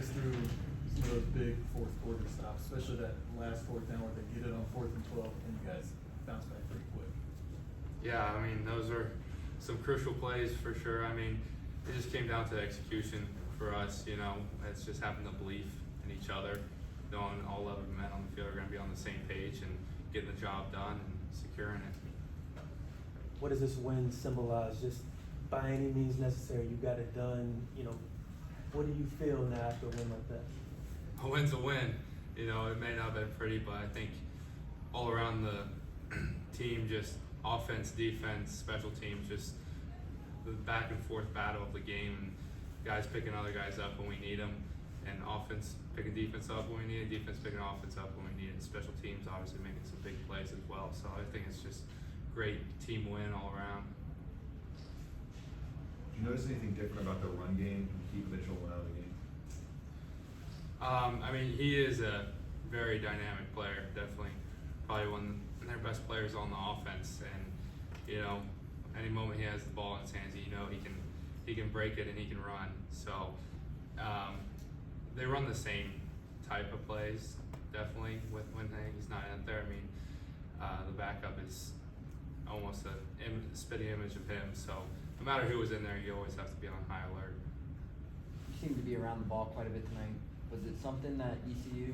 us through some of those big fourth quarter stops, especially that last fourth down where they get it on 4th and 12, and you guys bounce back pretty quick. Yeah, I mean, those are some crucial plays for sure. I mean, it just came down to execution for us, you know. It's just having the belief in each other, knowing all 11 men on the field are going to be on the same page and getting the job done and securing it. What does this win symbolize? Just by any means necessary, you got it done. You know, what do you feel now after a win like that? A win's a win. You know, it may not have been pretty, but I think all around the team, just offense, defense, special teams, just the back and forth battle of the game, and guys picking other guys up when we need them, and offense picking defense up when we need it, defense picking offense up when we need it, special teams obviously making some big plays as well. So I think it's just great team win all around. Did you notice anything different about the run game and keep Mitchell out of the game? I mean, he is a very dynamic player, definitely. Probably one of their best players on the offense, and you know, any moment he has the ball in his hands, you know he can break it and he can run. So they run the same type of plays, definitely, with when he's not out there. I mean, the backup is almost a spitting image of him. So no matter who was in there, you always have to be on high alert. You seem to be around the ball quite a bit tonight. Was it something that ECU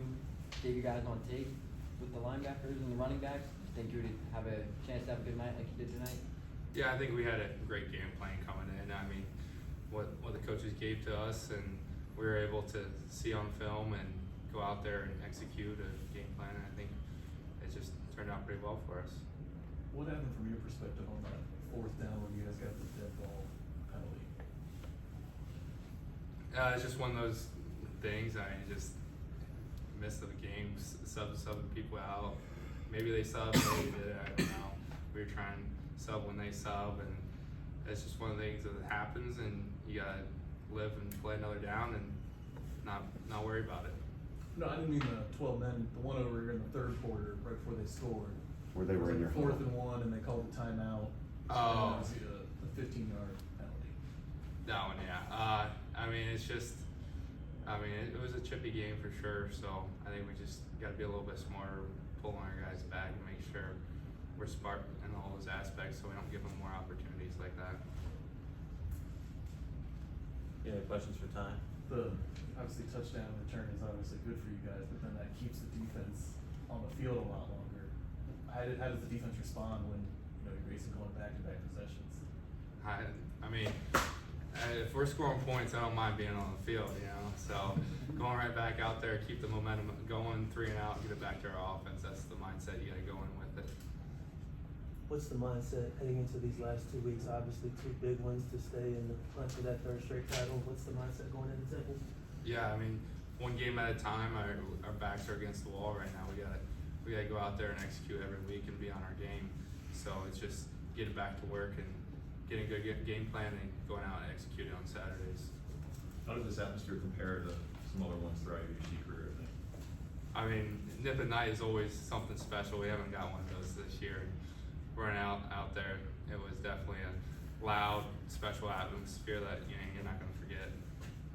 gave you guys on tape with the linebackers and the running backs? Do you think you would have a chance to have a good night like you did tonight? Yeah, I think we had a great game plan coming in. I mean, what the coaches gave to us, and we were able to see on film and go out there and execute a game plan. And I think it just turned out pretty well for us. What happened from your perspective on that 4th down when you guys got the dead ball penalty? It's just one of those things. I just missed the game, subbing people out. Maybe they subbed, maybe they did. I don't know. We were trying to sub when they sub, and it's just one of the things that happens, and you gotta live and play another down and not worry about it. No, I didn't mean the 12 men. The one over in the 3rd quarter, right before they scored. Where they were in your 4th and 1, and they called the timeout. Oh. And it was the 15-yard penalty. That one, yeah. I mean, it's just, it was a chippy game for sure. So I think we just got to be a little bit smarter, pull on our guys back, and make sure we're smart in all those aspects, so we don't give them more opportunities like that. Any questions for Ty? The obviously touchdown return is obviously good for you guys, but then that keeps the defense on the field a lot longer. How does the defense respond when you're basically going back-to-back possessions? I mean, if we're scoring points, I don't mind being on the field, you know. So going right back out there, keep the momentum going, 3 and out, get it back to our offense. That's the mindset you got to go in with it. What's the mindset heading into these last 2 weeks? Obviously, 2 big ones to stay in the hunt for that 3rd straight title. What's the mindset going into Temple? Yeah, I mean, one game at a time. Our backs are against the wall right now. We gotta go out there and execute every week and be on our game. So it's just getting back to work and getting a good game plan and going out and executing on Saturdays. How does this atmosphere compare to some other ones throughout your UC career? I mean, Nip at Night is always something special. We haven't got one of those this year. Running out there, it was definitely a loud, special atmosphere that you're not going to forget.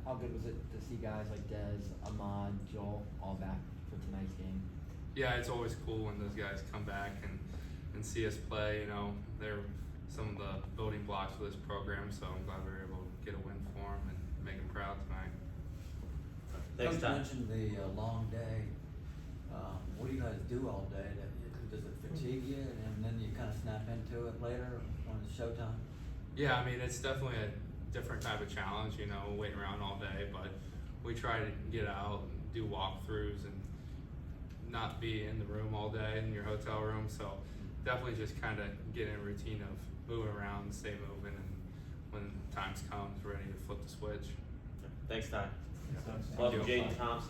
How good was it to see guys like Dez, Ahmad, Joel all back for tonight's game? Yeah, it's always cool when those guys come back and see us play. You know, they're some of the building blocks for this program, so I'm glad we were able to get a win for them and make them proud tonight. Thanks, Coach Ty. mentioned the long day. What do you guys do all day? Does it fatigue you, and then you kind of snap into it later when it's showtime? Yeah, I mean, it's definitely a different type of challenge, you know, waiting around all day, but we try to get out and do walkthroughs and not be in the room all day in your hotel room. So definitely just kind of get in a routine of moving around, stay moving, and when times comes, ready to flip the switch. Thanks, Ty. Thank you. Welcome, Jaden Thompson.